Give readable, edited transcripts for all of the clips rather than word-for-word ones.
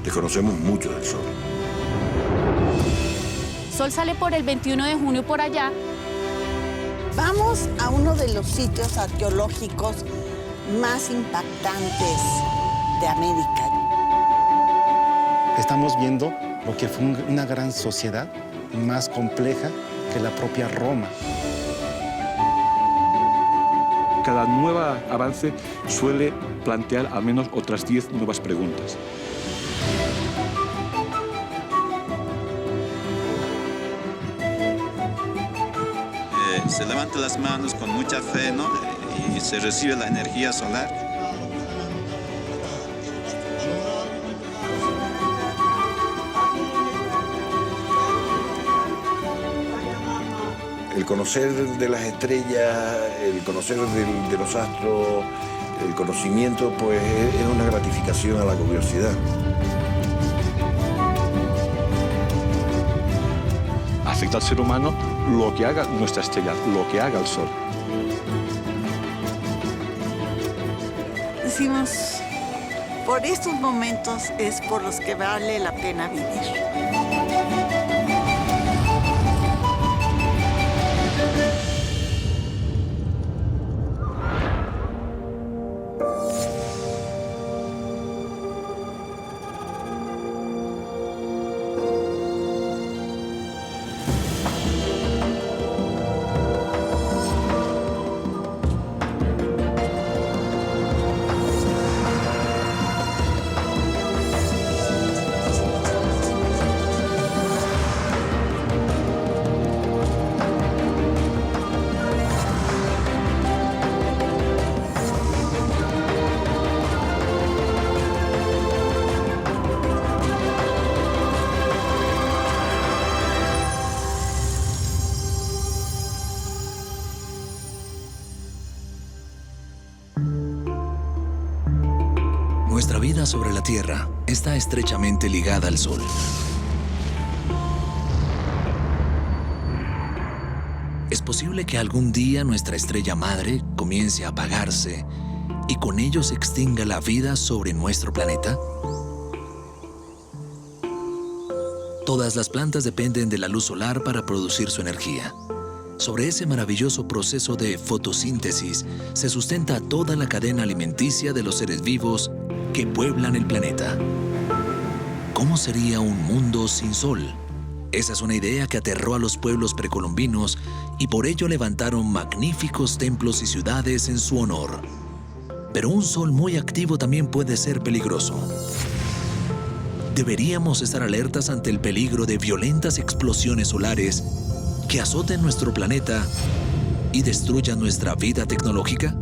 desconocemos mucho del Sol. Sol sale por el 21 de junio por allá. Vamos a uno de los sitios arqueológicos más impactantes de América. Estamos viendo lo que fue una gran sociedad más compleja que la propia Roma. Cada nuevo avance suele plantear al menos otras 10 nuevas preguntas. Se levantan las manos con mucha fe, ¿no? Y se recibe la energía solar. El conocer de las estrellas, el conocer de los astros, el conocimiento, pues es una gratificación a la curiosidad. Afecta al ser humano lo que haga nuestra estrella, lo que haga el Sol. Decimos, por estos momentos es por los que vale la pena vivir. Nuestra vida sobre la Tierra está estrechamente ligada al Sol. ¿Es posible que algún día nuestra estrella madre comience a apagarse y con ello se extinga la vida sobre nuestro planeta? Todas las plantas dependen de la luz solar para producir su energía. Sobre ese maravilloso proceso de fotosíntesis se sustenta toda la cadena alimenticia de los seres vivos que pueblan el planeta. ¿Cómo sería un mundo sin sol? Esa es una idea que aterró a los pueblos precolombinos y por ello levantaron magníficos templos y ciudades en su honor. Pero un sol muy activo también puede ser peligroso. Deberíamos estar alertas ante el peligro de violentas explosiones solares que azoten nuestro planeta y destruyan nuestra vida tecnológica.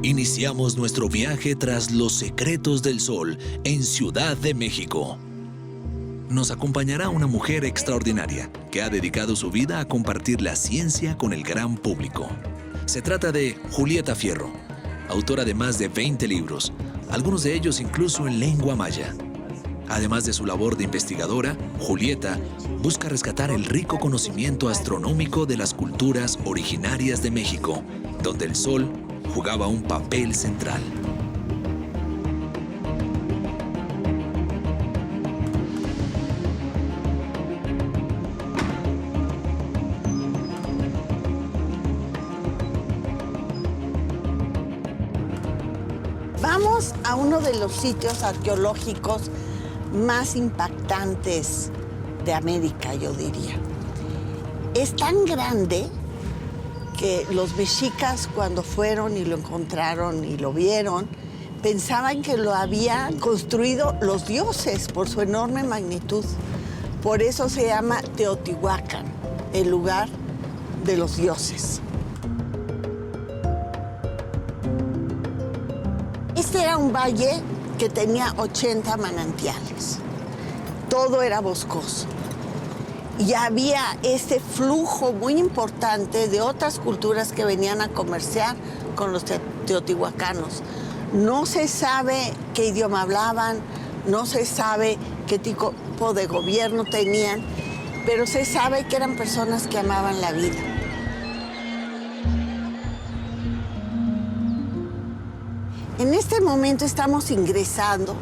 Iniciamos nuestro viaje tras los secretos del Sol en Ciudad de México. Nos acompañará una mujer extraordinaria que ha dedicado su vida a compartir la ciencia con el gran público. Se trata de Julieta Fierro, autora de más de 20 libros, algunos de ellos incluso en lengua maya. Además de su labor de investigadora, Julieta busca rescatar el rico conocimiento astronómico de las culturas originarias de México, donde el Sol jugaba un papel central. Vamos a uno de los sitios arqueológicos más impactantes de América, yo diría. Es tan grande que los mexicas, cuando fueron y lo encontraron y lo vieron, pensaban que lo habían construido los dioses por su enorme magnitud. Por eso se llama Teotihuacán, el lugar de los dioses. Este era un valle que tenía 80 manantiales. Todo era boscoso. Y había este flujo muy importante de otras culturas que venían a comerciar con los teotihuacanos. No se sabe qué idioma hablaban, no se sabe qué tipo de gobierno tenían, pero se sabe que eran personas que amaban la vida. En este momento estamos ingresando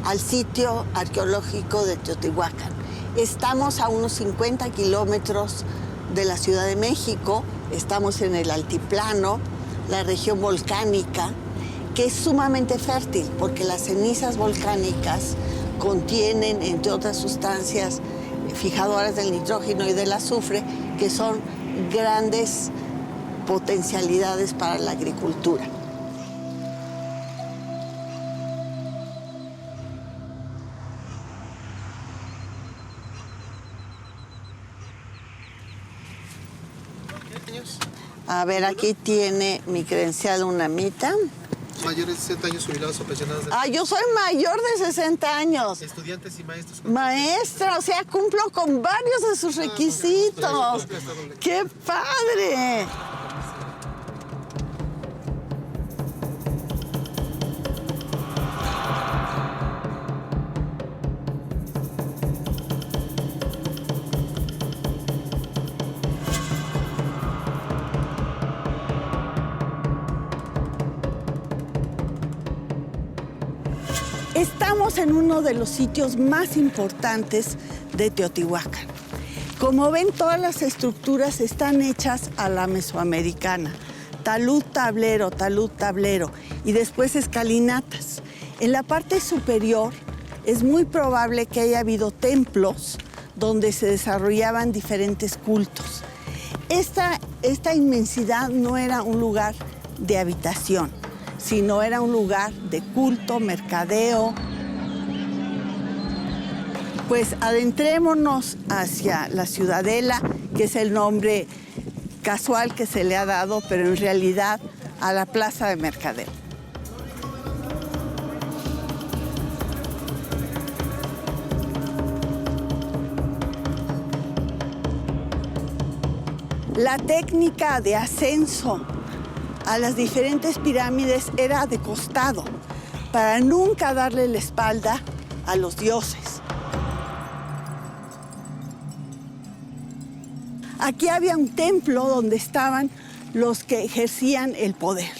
al sitio arqueológico de Teotihuacán. Estamos a unos 50 kilómetros de la Ciudad de México, estamos en el altiplano, la región volcánica, que es sumamente fértil porque las cenizas volcánicas contienen, entre otras sustancias fijadoras del nitrógeno y del azufre, que son grandes potencialidades para la agricultura. A ver, aquí tiene mi credencial UNAMITA. Mayores de 60 años, jubilados o pensionados. Yo soy mayor de 60 años. Estudiantes y maestros. Maestra, o sea, cumplo con varios de sus requisitos. ¡Qué padre! Estamos en uno de los sitios más importantes de Teotihuacán. Como ven, todas las estructuras están hechas a la mesoamericana. Talud, tablero, y después escalinatas. En la parte superior es muy probable que haya habido templos donde se desarrollaban diferentes cultos. Esta inmensidad no era un lugar de habitación, sino era un lugar de culto, mercadeo. Pues adentrémonos hacia la ciudadela, que es el nombre casual que se le ha dado, pero en realidad a la plaza de mercadeo. La técnica de ascenso a las diferentes pirámides era de costado, para nunca darle la espalda a los dioses. Aquí había un templo donde estaban los que ejercían el poder.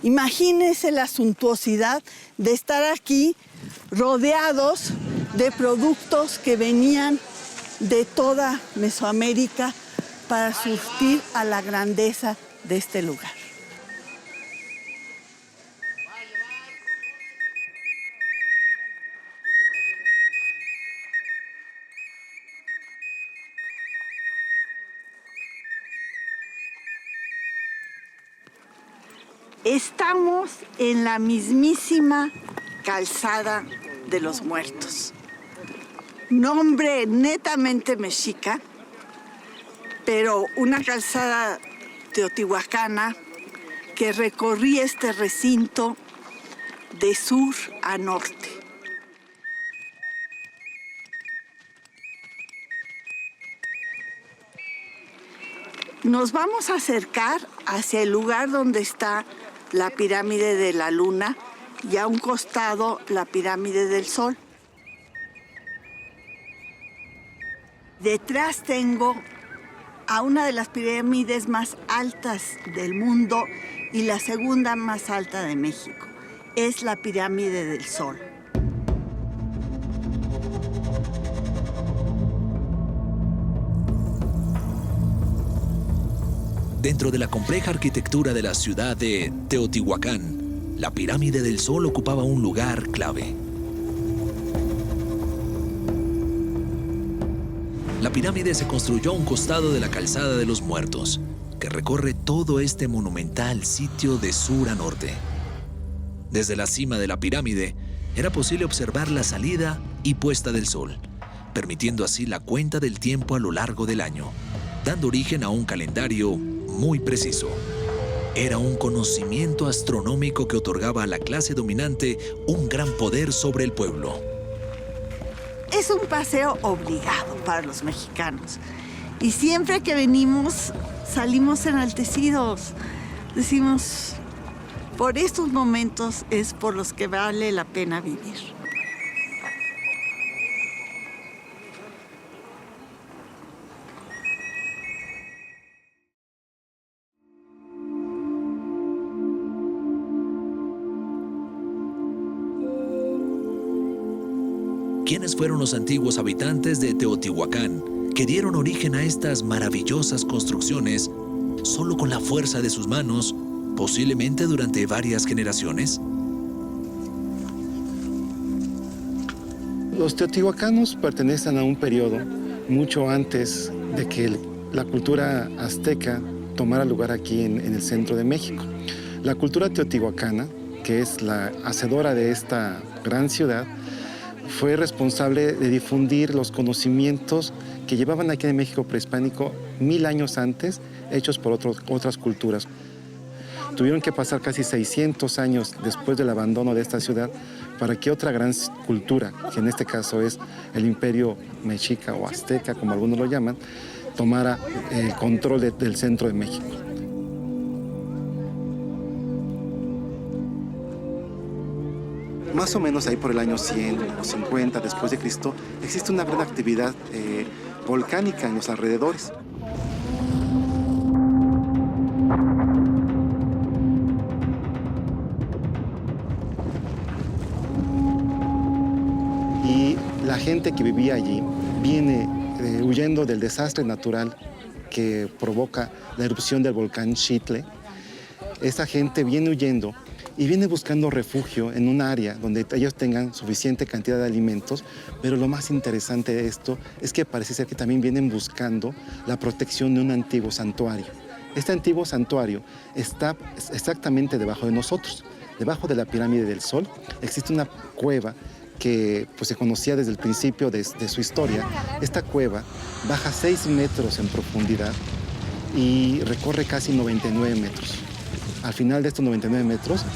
Imagínense la suntuosidad de estar aquí rodeados de productos que venían de toda Mesoamérica para surtir a la grandeza de este lugar. Estamos en la mismísima calzada de los muertos. Nombre netamente mexica, pero una calzada teotihuacana que recorría este recinto de sur a norte. Nos vamos a acercar hacia el lugar donde está la pirámide de la Luna y a un costado la pirámide del Sol. Detrás tengo a una de las pirámides más altas del mundo y la segunda más alta de México. Es la pirámide del Sol. Dentro de la compleja arquitectura de la ciudad de Teotihuacán, la pirámide del Sol ocupaba un lugar clave. La pirámide se construyó a un costado de la calzada de los muertos, que recorre todo este monumental sitio de sur a norte. Desde la cima de la pirámide era posible observar la salida y puesta del sol, permitiendo así la cuenta del tiempo a lo largo del año, dando origen a un calendario muy preciso. Era un conocimiento astronómico que otorgaba a la clase dominante un gran poder sobre el pueblo. Es un paseo obligado para los mexicanos. Y siempre que venimos, salimos enaltecidos. Decimos, por estos momentos es por los que vale la pena vivir. ¿Quiénes fueron los antiguos habitantes de Teotihuacán que dieron origen a estas maravillosas construcciones solo con la fuerza de sus manos, posiblemente durante varias generaciones? Los teotihuacanos pertenecen a un periodo mucho antes de que la cultura azteca tomara lugar aquí en el centro de México. La cultura teotihuacana, que es la hacedora de esta gran ciudad, fue responsable de difundir los conocimientos que llevaban aquí en México prehispánico 1000 años antes, hechos por otras culturas. Tuvieron que pasar casi 600 años después del abandono de esta ciudad para que otra gran cultura, que en este caso es el imperio mexica o azteca, como algunos lo llaman, tomara el control del centro de México. Más o menos ahí por el año 100 o 50 después de Cristo, existe una gran actividad volcánica en los alrededores. Y la gente que vivía allí viene huyendo del desastre natural que provoca la erupción del volcán Xitle. Esa gente viene huyendo y viene buscando refugio en un área donde ellos tengan suficiente cantidad de alimentos, pero lo más interesante de esto es que parece ser que también vienen buscando la protección de un antiguo santuario. Este antiguo santuario está exactamente debajo de nosotros, debajo de la pirámide del Sol. Existe una cueva que pues, se conocía desde el principio de su historia. Esta cueva baja 6 metros en profundidad y recorre casi 99 metros. Al final de estos 99 metros,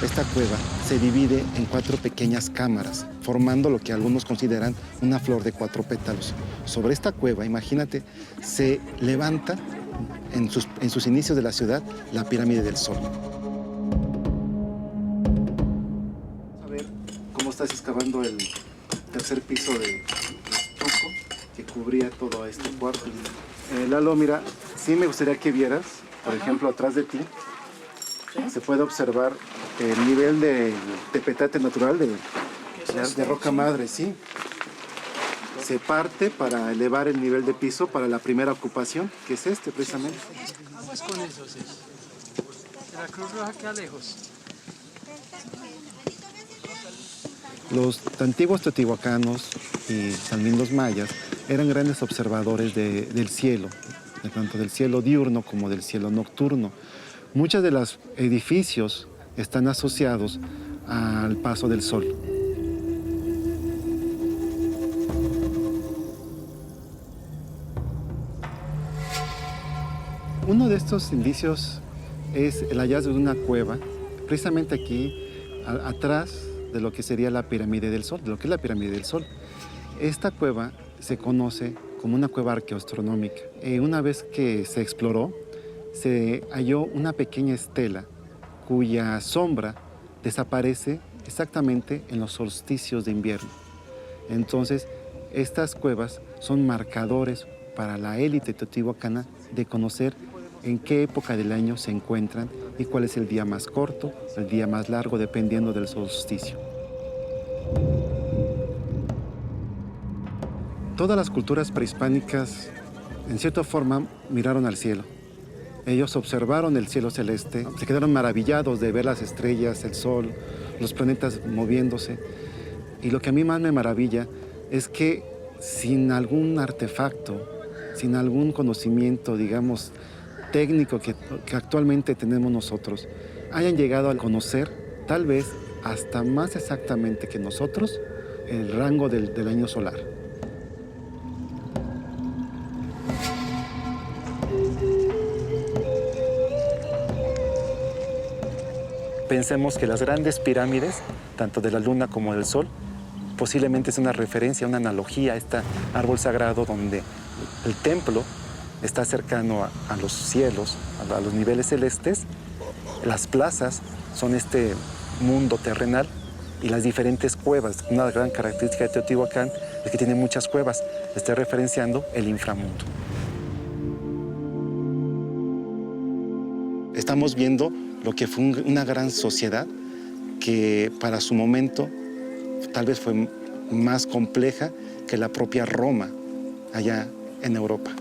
esta cueva se divide en 4 pequeñas cámaras, formando lo que algunos consideran una flor de 4 pétalos. Sobre esta cueva, imagínate, se levanta en sus inicios de la ciudad la pirámide del Sol. A ver cómo estás excavando el tercer piso de estuco que cubría todo este cuarto. Lalo, mira, sí me gustaría que vieras, por ejemplo, atrás de ti, se puede observar el nivel de petate natural de roca madre, ¿sí? Se parte para elevar el nivel de piso para la primera ocupación, que es este precisamente. Vamos con eso, sí. De la Cruz Roja queda lejos. Los antiguos teotihuacanos y también los mayas eran grandes observadores del cielo, tanto del cielo diurno como del cielo nocturno. Muchos de los edificios están asociados al paso del sol. Uno de estos indicios es el hallazgo de una cueva, precisamente aquí, atrás de lo que sería la pirámide del Sol, de lo que es la pirámide del Sol. Esta cueva se conoce como una cueva arqueoastronómica. Una vez que se exploró, se halló una pequeña estela cuya sombra desaparece exactamente en los solsticios de invierno. Entonces, estas cuevas son marcadores para la élite teotihuacana de conocer en qué época del año se encuentran y cuál es el día más corto, el día más largo, dependiendo del solsticio. Todas las culturas prehispánicas, en cierta forma, miraron al cielo. Ellos observaron el cielo celeste, se quedaron maravillados de ver las estrellas, el sol, los planetas moviéndose. Y lo que a mí más me maravilla es que sin algún artefacto, sin algún conocimiento, digamos, técnico que actualmente tenemos nosotros, hayan llegado a conocer, tal vez hasta más exactamente que nosotros, el rango del año solar. pensemos que las grandes pirámides, tanto de la Luna como del Sol, posiblemente es una referencia, una analogía a este árbol sagrado donde el templo está cercano a los cielos, a los niveles celestes. Las plazas son este mundo terrenal y las diferentes cuevas. Una gran característica de Teotihuacán es que tiene muchas cuevas. Está referenciando el inframundo. Estamos viendo lo que fue una gran sociedad que para su momento tal vez fue más compleja que la propia Roma allá en Europa.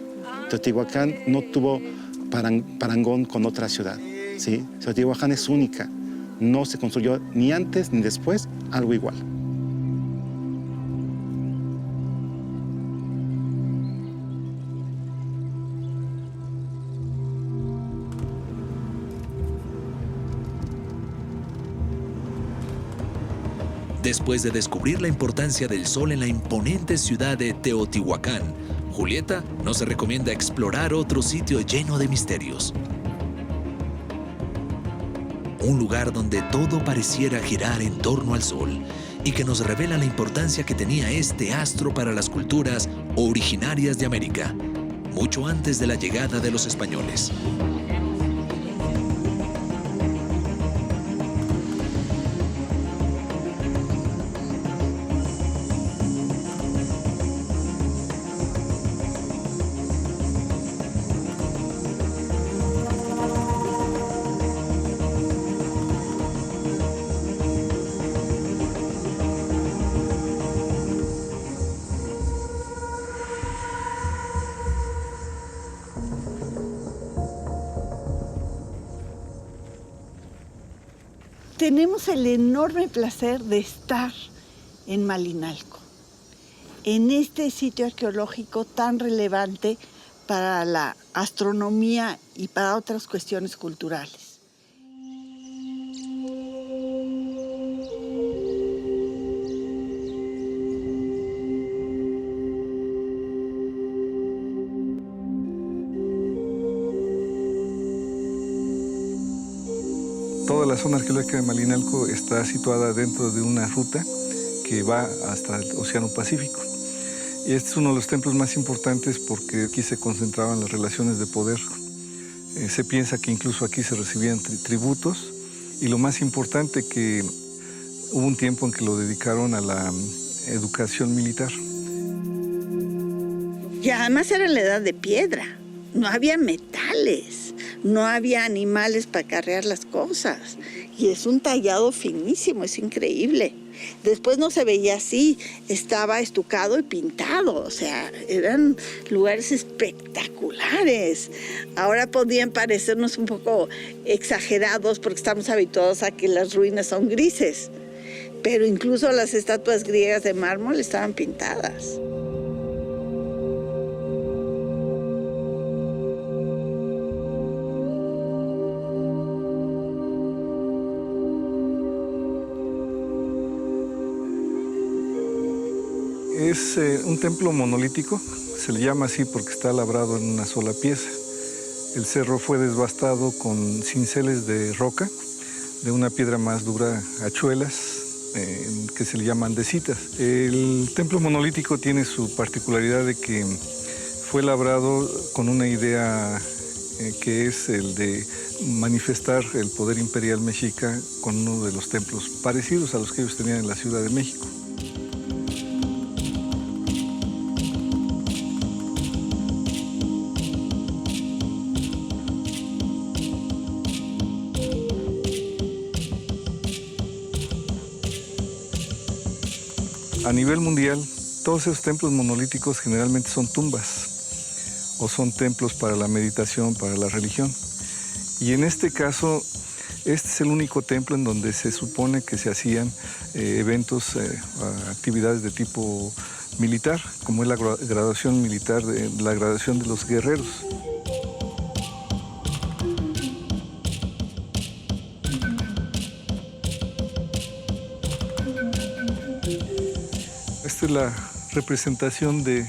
Teotihuacán no tuvo parangón con otra ciudad, ¿sí? Teotihuacán es única, no se construyó ni antes ni después algo igual. Después de descubrir la importancia del sol en la imponente ciudad de Teotihuacán, Julieta nos recomienda explorar otro sitio lleno de misterios. Un lugar donde todo pareciera girar en torno al sol y que nos revela la importancia que tenía este astro para las culturas originarias de América, mucho antes de la llegada de los españoles. Tenemos el enorme placer de estar en Malinalco, en este sitio arqueológico tan relevante para la astronomía y para otras cuestiones culturales. Toda la zona arqueológica de Malinalco está situada dentro de una ruta que va hasta el Océano Pacífico. Y este es uno de los templos más importantes porque aquí se concentraban las relaciones de poder. Se piensa que incluso aquí se recibían tributos y lo más importante que hubo un tiempo en que lo dedicaron a la educación militar. Y además era la edad de piedra, no había metales. No había animales para carrear las cosas. Y es un tallado finísimo, es increíble. Después no se veía así, estaba estucado y pintado. O sea, eran lugares espectaculares. Ahora podían parecernos un poco exagerados porque estamos habituados a que las ruinas son grises. Pero incluso las estatuas griegas de mármol estaban pintadas. Es un templo monolítico, se le llama así porque está labrado en una sola pieza. El cerro fue devastado con cinceles de roca, de una piedra más dura, hachuelas, que se le llaman andesitas. El templo monolítico tiene su particularidad de que fue labrado con una idea que es el de manifestar el poder imperial mexica con uno de los templos parecidos a los que ellos tenían en la Ciudad de México. A nivel mundial, todos esos templos monolíticos generalmente son tumbas o son templos para la meditación, para la religión. Y en este caso, este es el único templo en donde se supone que se hacían eventos, actividades de tipo militar, como es la graduación militar, la graduación de los guerreros. Esta es la representación de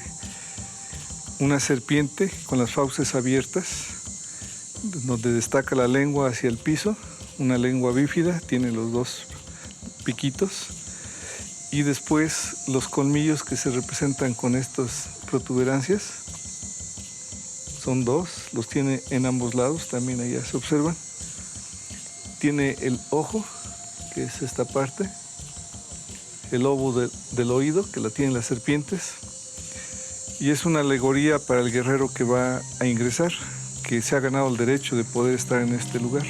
una serpiente con las fauces abiertas, donde destaca la lengua hacia el piso, una lengua bífida, tiene los dos piquitos, y después los colmillos que se representan con estas protuberancias, son dos, los tiene en ambos lados, también allá se observan. Tiene el ojo, que es esta parte, el lobo del oído, que la tienen las serpientes, y es una alegoría para el guerrero que va a ingresar, que se ha ganado el derecho de poder estar en este lugar.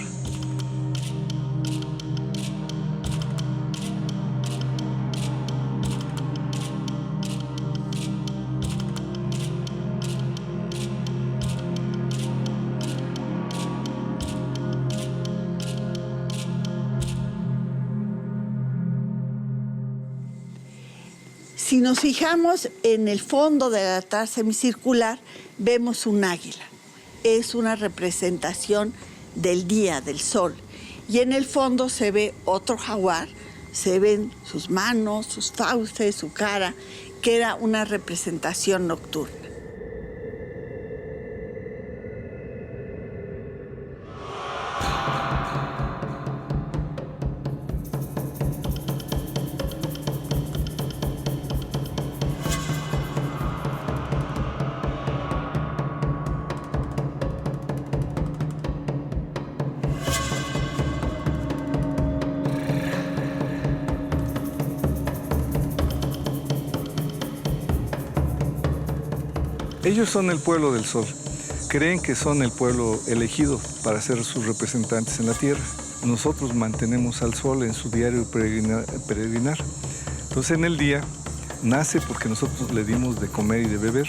Si nos fijamos en el fondo del altar semicircular, vemos un águila. Es una representación del día, del sol. Y en el fondo se ve otro jaguar, se ven sus manos, sus fauces, su cara, que era una representación nocturna. Ellos son el pueblo del sol. Creen que son el pueblo elegido para ser sus representantes en la tierra. Nosotros mantenemos al sol en su diario peregrinar. Entonces en el día nace porque nosotros le dimos de comer y de beber.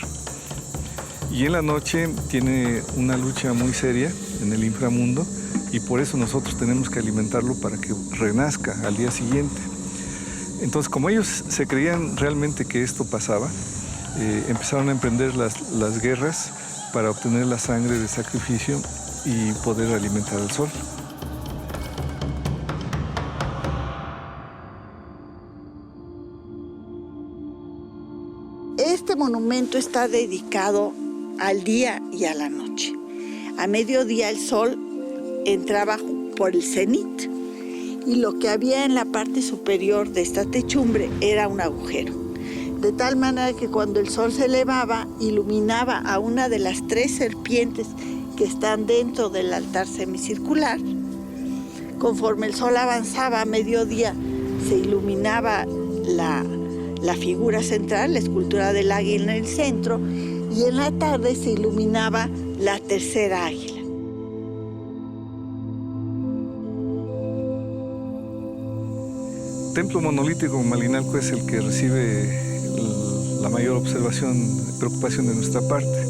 Y en la noche tiene una lucha muy seria en el inframundo y por eso nosotros tenemos que alimentarlo para que renazca al día siguiente. Entonces, como ellos se creían realmente que esto pasaba, empezaron a emprender las guerras para obtener la sangre de sacrificio y poder alimentar al sol. Este monumento está dedicado al día y a la noche. A mediodía el sol entraba por el cenit y lo que había en la parte superior de esta techumbre era un agujero. De tal manera que cuando el sol se elevaba, iluminaba a una de las 3 serpientes que están dentro del altar semicircular. Conforme el sol avanzaba a mediodía, se iluminaba la figura central, la escultura del águila en el centro, y en la tarde se iluminaba la tercera águila. El templo monolítico Malinalco es el que recibe la mayor preocupación de nuestra parte.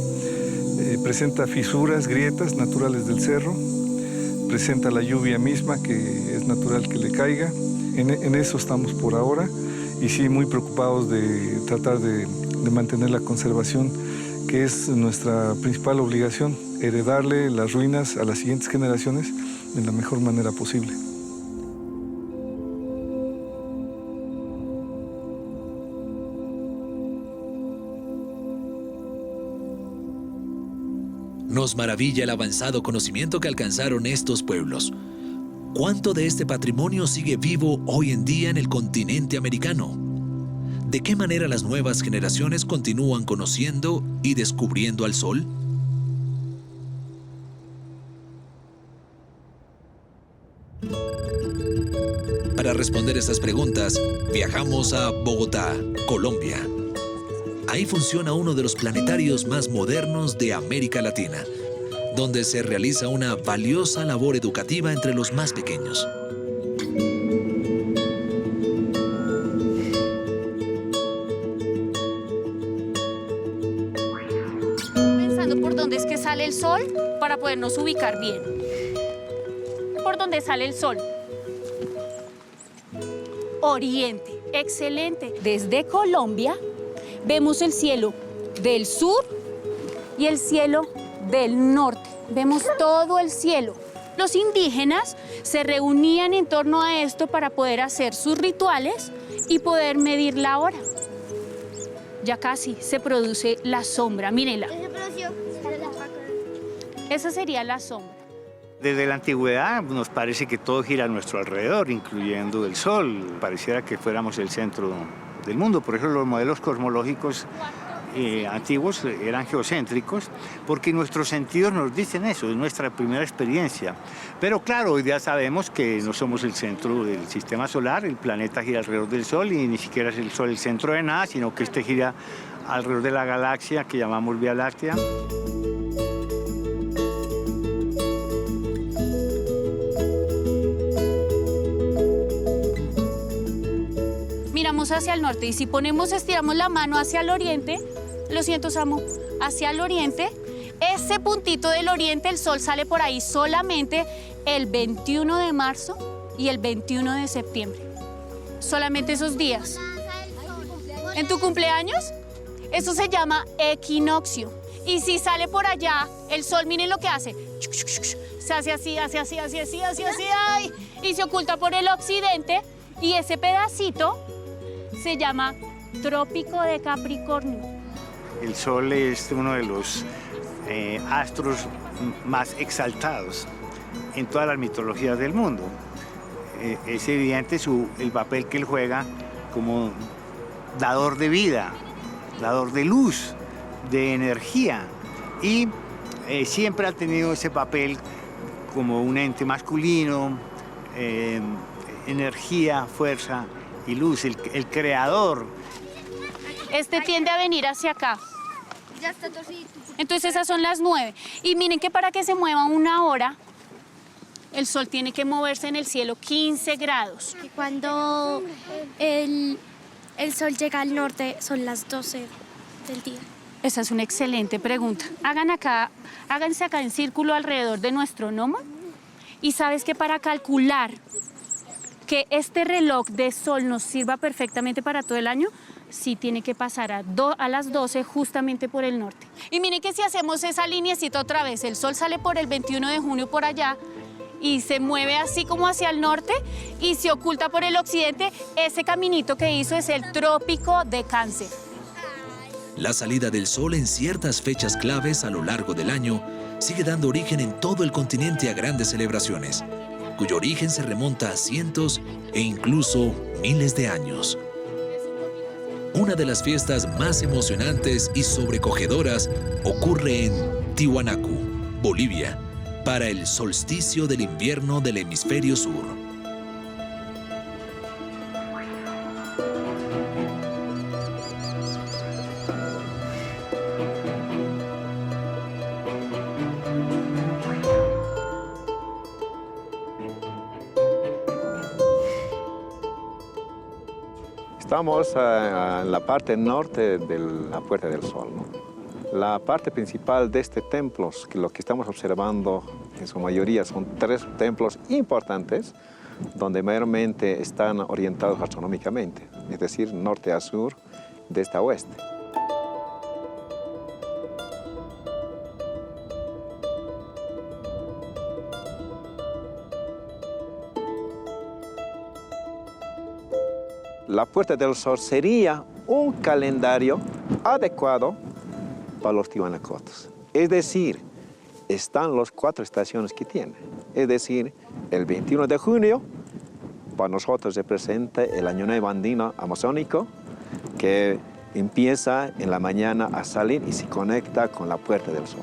Presenta fisuras, grietas naturales del cerro, presenta la lluvia misma que es natural que le caiga. En eso estamos por ahora y sí muy preocupados de tratar de mantener la conservación, que es nuestra principal obligación, heredarle las ruinas a las siguientes generaciones de la mejor manera posible. Nos maravilla el avanzado conocimiento que alcanzaron estos pueblos. ¿Cuánto de este patrimonio sigue vivo hoy en día en el continente americano? ¿De qué manera las nuevas generaciones continúan conociendo y descubriendo al sol? Para responder estas preguntas, viajamos a Bogotá, Colombia. Ahí funciona uno de los planetarios más modernos de América Latina, donde se realiza una valiosa labor educativa entre los más pequeños. Pensando por dónde es que sale el sol para podernos ubicar bien. ¿Por dónde sale el sol? Oriente. Excelente. Desde Colombia vemos el cielo del sur y el cielo del norte. Vemos todo el cielo. Los indígenas se reunían en torno a esto para poder hacer sus rituales y poder medir la hora. Ya casi se produce la sombra, mírenla. Esa sería la sombra. Desde la antigüedad nos parece que todo gira a nuestro alrededor, incluyendo el Sol. Pareciera que fuéramos el centro del mundo. Por eso los modelos cosmológicos antiguos eran geocéntricos, porque nuestros sentidos nos dicen eso, es nuestra primera experiencia. Pero claro, hoy ya sabemos que no somos el centro del sistema solar, el planeta gira alrededor del Sol y ni siquiera es el Sol el centro de nada, sino que este gira alrededor de la galaxia que llamamos Vía Láctea. Miramos hacia el norte y si estiramos la mano hacia el oriente, lo siento, Samu, hacia el oriente, ese puntito del oriente, el sol sale por ahí solamente el 21 de marzo y el 21 de septiembre. Solamente esos días. ¿En tu cumpleaños? Eso se llama equinoccio. Y si sale por allá, el sol, miren lo que hace. Se hace así, ¡ay! Y se oculta por el occidente y ese pedacito se llama Trópico de Capricornio. El Sol es uno de los astros más exaltados en todas las mitologías del mundo. Es evidente el papel que él juega como dador de vida, dador de luz, de energía. Y siempre ha tenido ese papel como un ente masculino, energía, fuerza y luz, el creador. Este tiende a venir hacia acá. Entonces esas son las 9. Y miren que para que se mueva 1 hora, el sol tiene que moverse en el cielo 15 grados. Y cuando el sol llega al norte son las 12 del día. Esa es una excelente pregunta. Háganse acá en círculo alrededor de nuestro gnomo. Y sabes que para calcular que este reloj de sol nos sirva perfectamente para todo el año, sí tiene que pasar a las 12 justamente por el norte. Y miren que si hacemos esa lineecita otra vez, el sol sale por el 21 de junio por allá y se mueve así como hacia el norte y se oculta por el occidente, ese caminito que hizo es el Trópico de Cáncer. La salida del sol en ciertas fechas claves a lo largo del año sigue dando origen en todo el continente a grandes celebraciones, cuyo origen se remonta a cientos e incluso miles de años. Una de las fiestas más emocionantes y sobrecogedoras ocurre en Tiwanaku, Bolivia, para el solsticio del invierno del hemisferio sur. Estamos en la parte norte de la Puerta del Sol, ¿no? La parte principal de este templo, que lo que estamos observando en su mayoría son 3 templos importantes, donde mayormente están orientados astronómicamente, es decir, norte a sur, de este a oeste. La Puerta del Sol sería un calendario adecuado para los tiwanacotas. Es decir, están las 4 estaciones que tiene. Es decir, el 21 de junio para nosotros representa el Año Nuevo Andino Amazónico, que empieza en la mañana a salir y se conecta con la Puerta del Sol.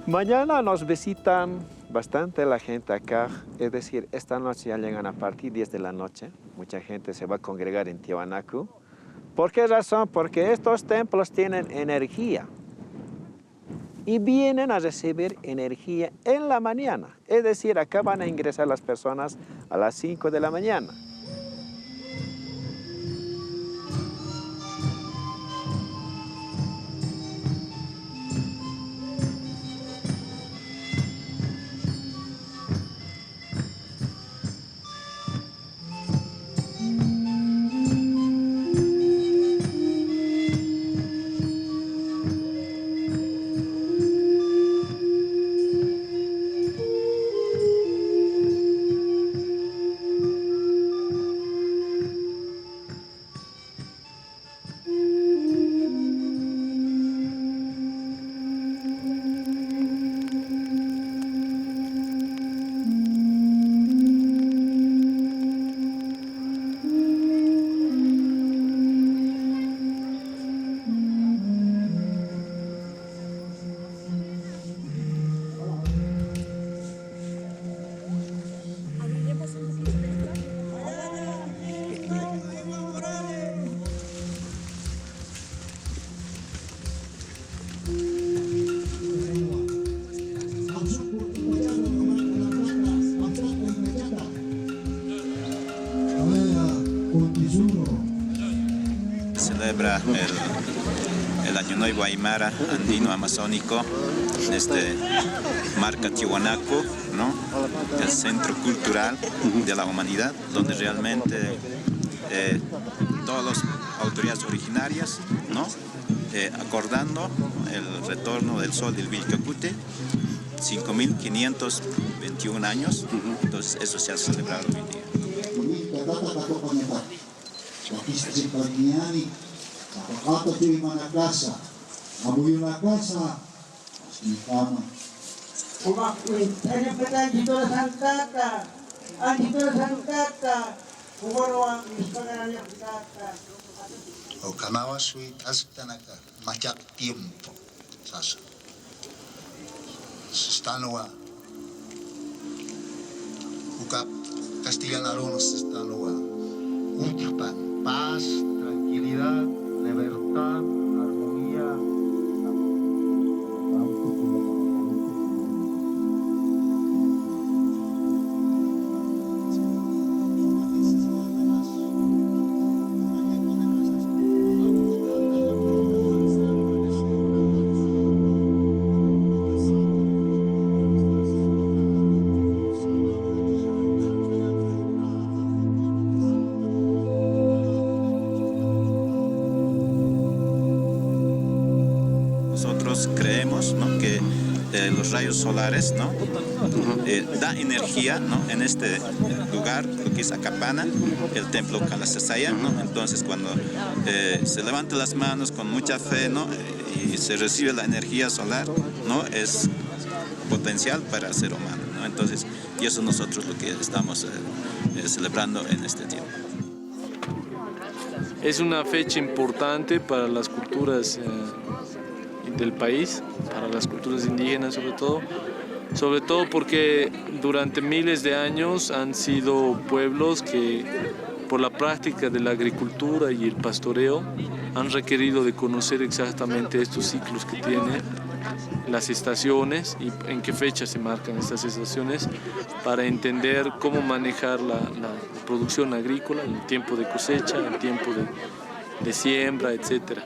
Mañana nos visitan bastante la gente acá, es decir, esta noche ya llegan a partir de 10 de la noche. Mucha gente se va a congregar en Tiwanaku. ¿Por qué razón? Porque estos templos tienen energía y vienen a recibir energía en la mañana. Es decir, acá van a ingresar las personas a las 5 de la mañana. celebra el Año Nuevo Aymara andino amazónico, marca Tiwanaku, ¿no? El centro cultural de la humanidad, donde realmente todas las autoridades originarias, ¿no? Acordando el retorno del sol del Vilcapute, 5.521 años, entonces eso se ha celebrado hoy día. O kanawa sui taskanaka macak tiempo sasa. Stanoa. Uka Castellana Lonos Stanoa. Utripan, paz, tranquilidad, libertad, armonía. Creemos, ¿no? que los rayos solares, ¿no? Da energía, ¿no? En este lugar, lo que es Acapana, el templo Calasasaya, ¿no? Entonces cuando se levantan las manos con mucha fe, ¿no? Y se recibe la energía solar, ¿no? Es potencial para el ser humano, ¿no? Entonces, y eso nosotros lo que estamos celebrando en este tiempo. Es una fecha importante para las culturas del país, para las culturas indígenas sobre todo porque durante miles de años han sido pueblos que por la práctica de la agricultura y el pastoreo han requerido de conocer exactamente estos ciclos que tienen las estaciones y en qué fecha se marcan estas estaciones para entender cómo manejar la producción agrícola, el tiempo de cosecha, el tiempo de siembra, etc.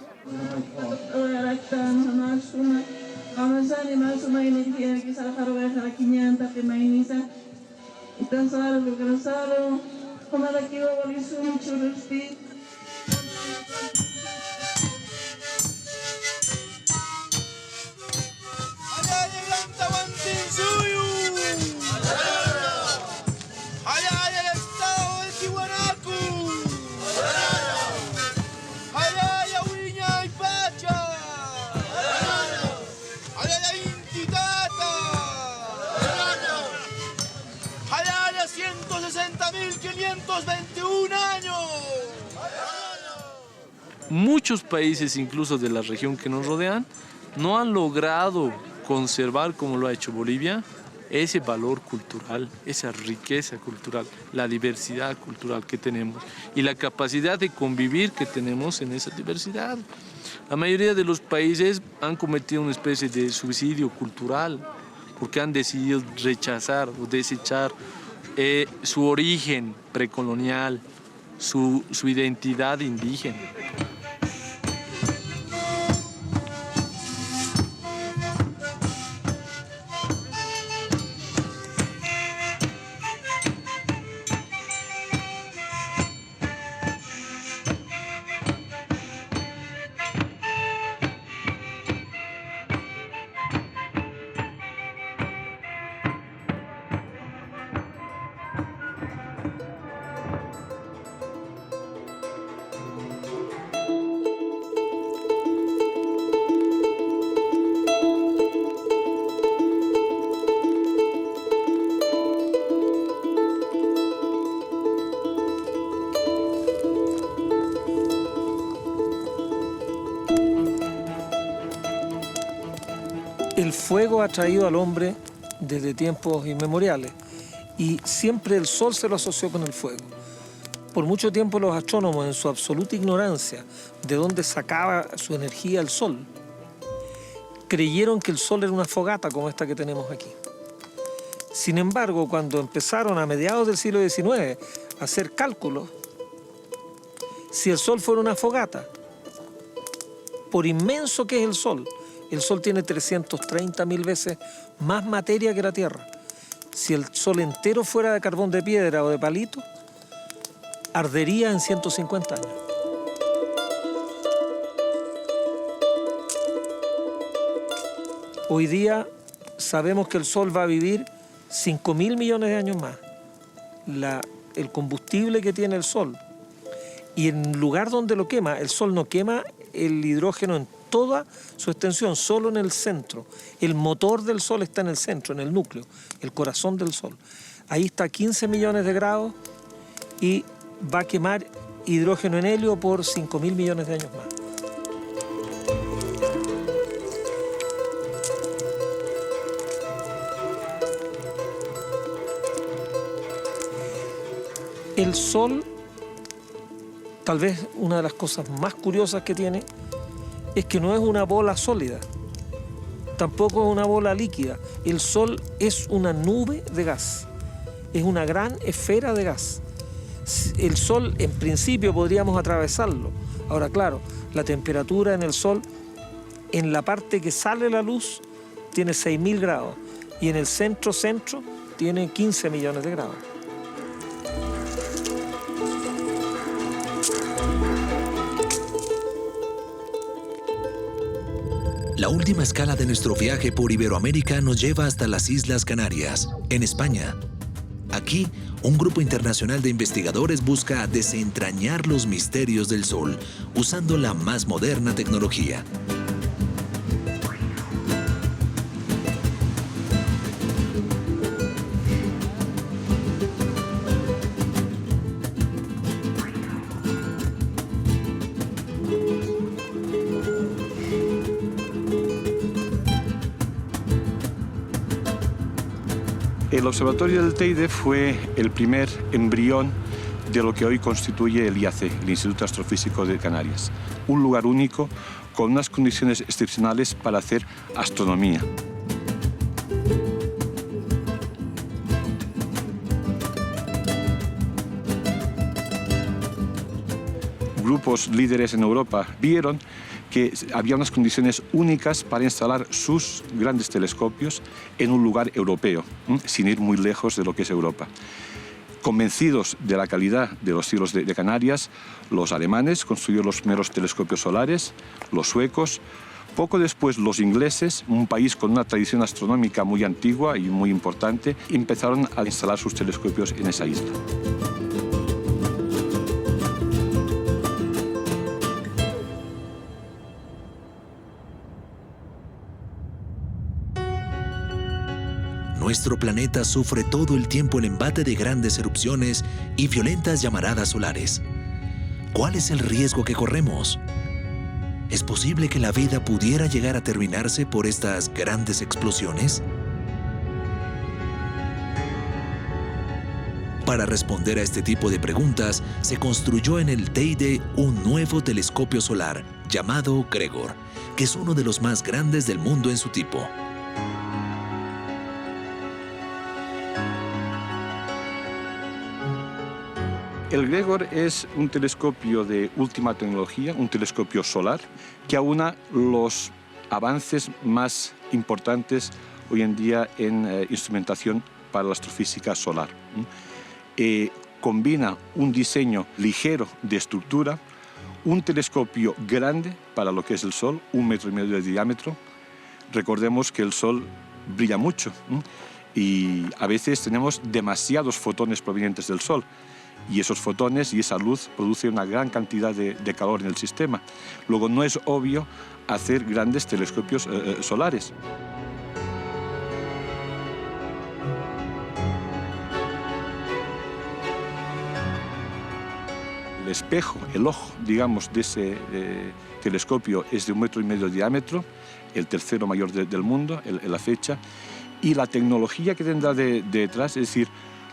Muchos países, incluso de la región que nos rodean, no han logrado conservar, como lo ha hecho Bolivia, ese valor cultural, esa riqueza cultural, la diversidad cultural que tenemos y la capacidad de convivir que tenemos en esa diversidad. La mayoría de los países han cometido una especie de suicidio cultural porque han decidido rechazar o desechar su origen precolonial, su identidad indígena. El fuego ha traído al hombre desde tiempos inmemoriales y siempre el sol se lo asoció con el fuego. Por mucho tiempo los astrónomos, en su absoluta ignorancia de dónde sacaba su energía el sol, creyeron que el sol era una fogata como esta que tenemos aquí. Sin embargo, cuando empezaron a mediados del siglo XIX a hacer cálculos, si el sol fuera una fogata, por inmenso que es el Sol tiene 330.000 veces más materia que la Tierra. Si el Sol entero fuera de carbón de piedra o de palito, ardería en 150 años. Hoy día sabemos que el Sol va a vivir 5.000 millones de años más. El combustible que tiene el Sol y en el lugar donde lo quema, el Sol no quema el hidrógeno en toda su extensión, solo en el centro. El motor del Sol está en el centro, en el núcleo, el corazón del Sol. Ahí está a 15 millones de grados y va a quemar hidrógeno en helio por 5.000 millones de años más. El Sol, tal vez una de las cosas más curiosas que tiene, es que no es una bola sólida, tampoco es una bola líquida. El Sol es una nube de gas, es una gran esfera de gas. El Sol, en principio, podríamos atravesarlo. Ahora, claro, la temperatura en el Sol, en la parte que sale la luz, tiene 6.000 grados y en el centro tiene 15 millones de grados. La última escala de nuestro viaje por Iberoamérica nos lleva hasta las Islas Canarias, en España. Aquí, un grupo internacional de investigadores busca desentrañar los misterios del Sol, usando la más moderna tecnología. El observatorio del Teide fue el primer embrión de lo que hoy constituye el IAC, el Instituto Astrofísico de Canarias. Un lugar único con unas condiciones excepcionales para hacer astronomía. Grupos líderes en Europa vieron que había unas condiciones únicas para instalar sus grandes telescopios en un lugar europeo, sin ir muy lejos de lo que es Europa. Convencidos de la calidad de los cielos de Canarias, los alemanes construyeron los primeros telescopios solares, los suecos, poco después los ingleses, un país con una tradición astronómica muy antigua y muy importante, empezaron a instalar sus telescopios en esa isla. Nuestro planeta sufre todo el tiempo el embate de grandes erupciones y violentas llamaradas solares. ¿Cuál es el riesgo que corremos? ¿Es posible que la vida pudiera llegar a terminarse por estas grandes explosiones? Para responder a este tipo de preguntas, se construyó en el Teide un nuevo telescopio solar llamado Gregor, que es uno de los más grandes del mundo en su tipo. El Gregor es un telescopio de última tecnología, un telescopio solar, que aúna los avances más importantes hoy en día en instrumentación para la astrofísica solar. Combina un diseño ligero de estructura, un telescopio grande para lo que es el Sol, 1,5 metros de diámetro. Recordemos que el Sol brilla mucho y a veces tenemos demasiados fotones provenientes del Sol. Y esos fotones y esa luz producen una gran cantidad de calor en el sistema. Luego no es obvio hacer grandes telescopios solares. El espejo, el ojo, digamos, de ese telescopio es de 1,5 metros de diámetro, el tercero mayor del mundo en la fecha, y la tecnología que tendrá detrás, es decir,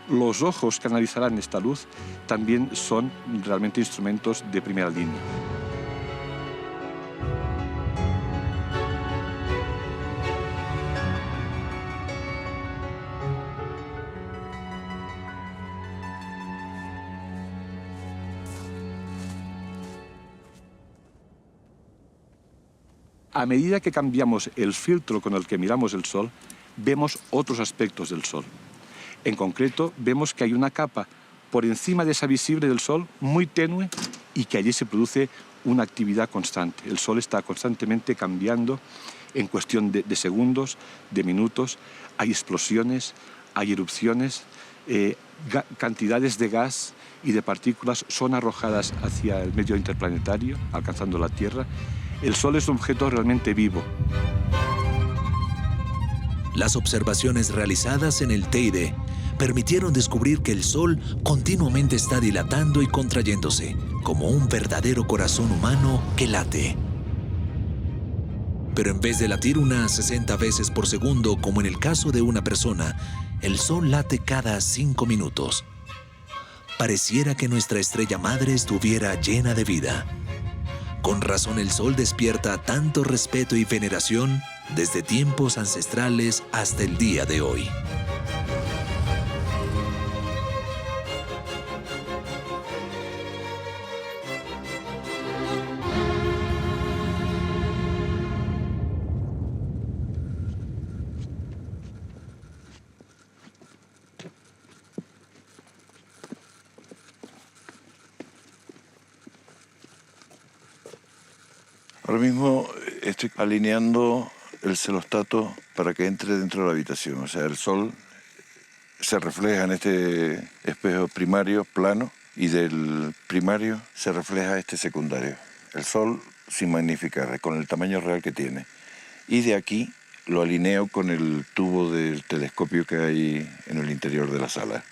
los ojos que analizarán esta luz también son realmente instrumentos de primera línea. a medida que cambiamos el filtro con el que miramos el Sol, vemos otros aspectos del Sol. En concreto, vemos que hay una capa por encima de esa visible del Sol, muy tenue, y que allí se produce una actividad constante. El Sol está constantemente cambiando en cuestión de segundos, de minutos. Hay explosiones, hay erupciones, cantidades de gas y de partículas son arrojadas hacia el medio interplanetario, alcanzando la Tierra. El Sol es un objeto realmente vivo. Las observaciones realizadas en el Teide permitieron descubrir que el Sol continuamente está dilatando y contrayéndose, como un verdadero corazón humano que late. Pero en vez de latir unas 60 veces por segundo, como en el caso de una persona, el Sol late cada 5 minutos. Pareciera que nuestra estrella madre estuviera llena de vida. Con razón el Sol despierta tanto respeto y veneración desde tiempos ancestrales hasta el día de hoy. Ahora mismo estoy alineando el celostato para que entre dentro de la habitación. O sea, el Sol se refleja en este espejo primario plano y del primario se refleja este secundario. El Sol sin magnificar, con el tamaño real que tiene. Y de aquí lo alineo con el tubo del telescopio que hay en el interior de la sala.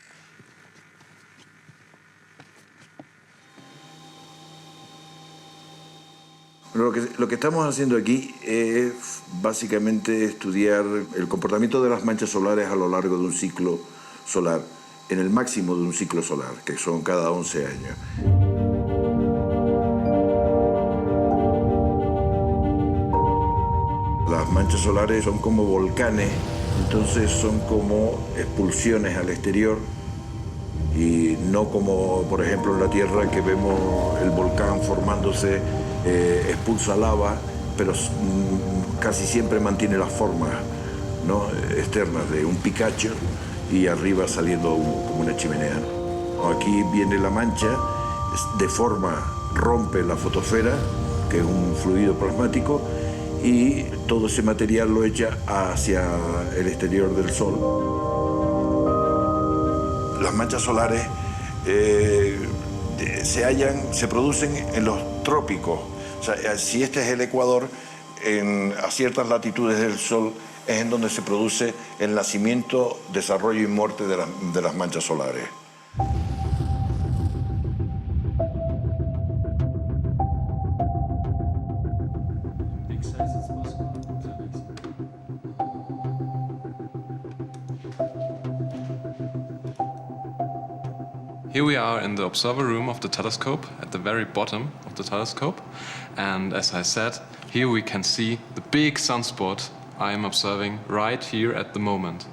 Lo que estamos haciendo aquí es básicamente estudiar el comportamiento de las manchas solares a lo largo de un ciclo solar, en el máximo de un ciclo solar, que son cada 11 años. Las manchas solares son como volcanes, entonces son como expulsiones al exterior y no como, por ejemplo, en la Tierra, que vemos el volcán formándose, expulsa lava, pero casi siempre mantiene la forma, ¿no?, externa de un picacho y arriba saliendo como una chimenea. Aquí viene la mancha, deforma, rompe la fotosfera, que es un fluido plasmático, y todo ese material lo echa hacia el exterior del Sol. Las manchas solares se producen en los trópicos. O sea, si este es el Ecuador, a ciertas latitudes del Sol es en donde se produce el nacimiento, desarrollo y muerte de las manchas solares. Here we are in the observer room of the telescope, at the very bottom of the telescope. And as I said, here we can see the big sunspot I am observing right here at the moment.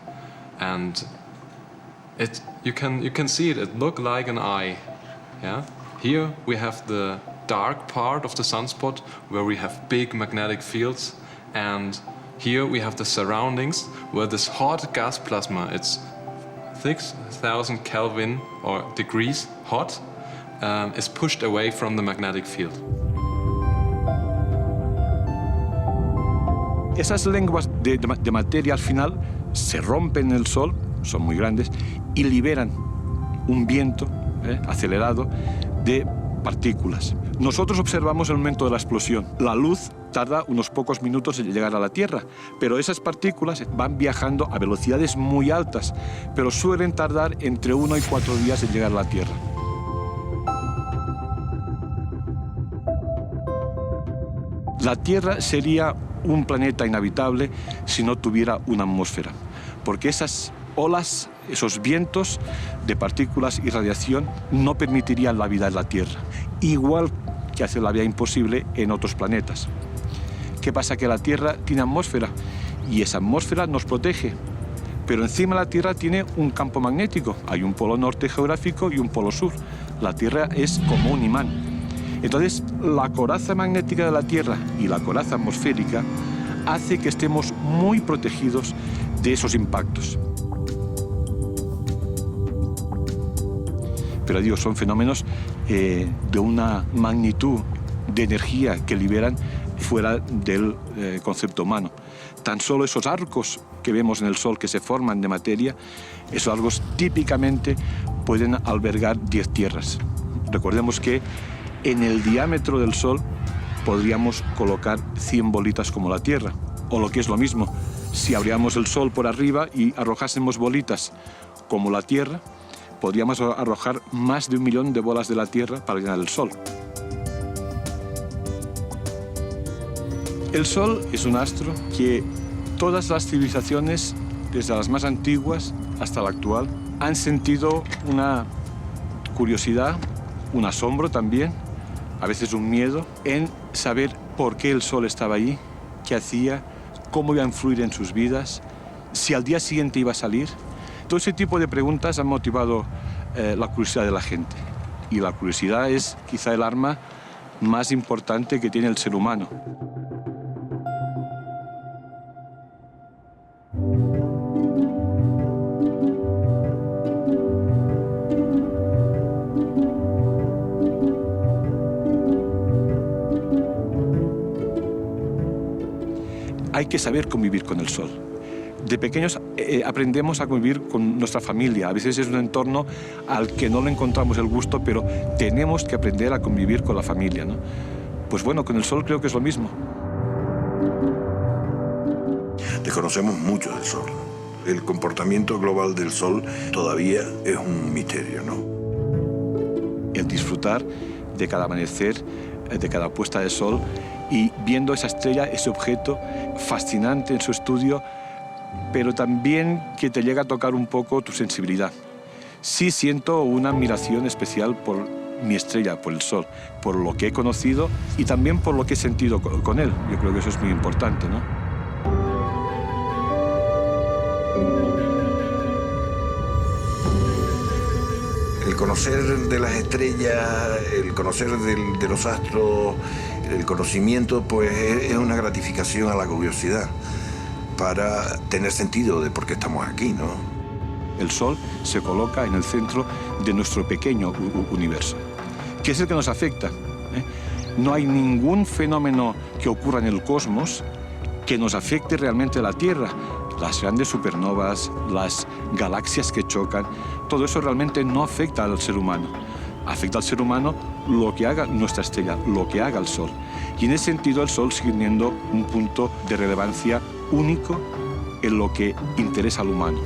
And you can see it looks like an eye. Yeah? Here we have the dark part of the sunspot where we have big magnetic fields. And here we have the surroundings where this hot gas plasma, it's 6,000 Kelvin or degrees hot, is pushed away from the magnetic field. Esas lenguas de materia al final se rompen en el Sol, son muy grandes, y liberan un viento acelerado de partículas. Nosotros observamos el momento de la explosión. La luz tarda unos pocos minutos en llegar a la Tierra, pero esas partículas van viajando a velocidades muy altas, pero suelen tardar entre 1 y 4 días en llegar a la Tierra. La Tierra sería un planeta inhabitable si no tuviera una atmósfera, porque esas olas, esos vientos de partículas y radiación no permitirían la vida en la Tierra, igual que hace la vida imposible en otros planetas. ¿Qué pasa? Que la Tierra tiene atmósfera y esa atmósfera nos protege, pero encima la Tierra tiene un campo magnético. Hay un polo norte geográfico y un polo sur. La Tierra es como un imán. Entonces, la coraza magnética de la Tierra y la coraza atmosférica hace que estemos muy protegidos de esos impactos. Pero digo, son fenómenos de una magnitud de energía que liberan fuera del concepto humano. Tan solo esos arcos que vemos en el Sol que se forman de materia, esos arcos típicamente pueden albergar 10 tierras. Recordemos que en el diámetro del Sol podríamos colocar 100 bolitas como la Tierra. O lo que es lo mismo, si abriéramos el Sol por arriba y arrojásemos bolitas como la Tierra, podríamos arrojar más de 1 millón de bolas de la Tierra para llenar el Sol. El Sol es un astro que todas las civilizaciones, desde las más antiguas hasta la actual, han sentido una curiosidad, un asombro también, a veces un miedo, en saber por qué el Sol estaba allí, qué hacía, cómo iba a influir en sus vidas, si al día siguiente iba a salir. Todo ese tipo de preguntas han motivado la curiosidad de la gente. Y la curiosidad es quizá el arma más importante que tiene el ser humano. Hay que saber convivir con el Sol. De pequeños aprendemos a convivir con nuestra familia. A veces es un entorno al que no le encontramos el gusto, pero tenemos que aprender a convivir con la familia, ¿no? Pues bueno, con el Sol creo que es lo mismo. Desconocemos mucho del Sol. El comportamiento global del Sol todavía es un misterio, ¿no? El disfrutar de cada amanecer, de cada puesta de sol y viendo esa estrella, ese objeto fascinante en su estudio, pero también que te llega a tocar un poco tu sensibilidad. Sí siento una admiración especial por mi estrella, por el Sol, por lo que he conocido y también por lo que he sentido con él. Yo creo que eso es muy importante, ¿no? El conocer de las estrellas, el conocer de los astros, el conocimiento, pues es una gratificación a la curiosidad para tener sentido de por qué estamos aquí, ¿no? El Sol se coloca en el centro de nuestro pequeño universo, que es el que nos afecta, ¿eh? No hay ningún fenómeno que ocurra en el cosmos que nos afecte realmente a la Tierra. Las grandes supernovas, las galaxias que chocan, todo eso realmente no afecta al ser humano. Afecta al ser humano lo que haga nuestra estrella, lo que haga el Sol. Y en ese sentido el Sol sigue teniendo un punto de relevancia único en lo que interesa al humano.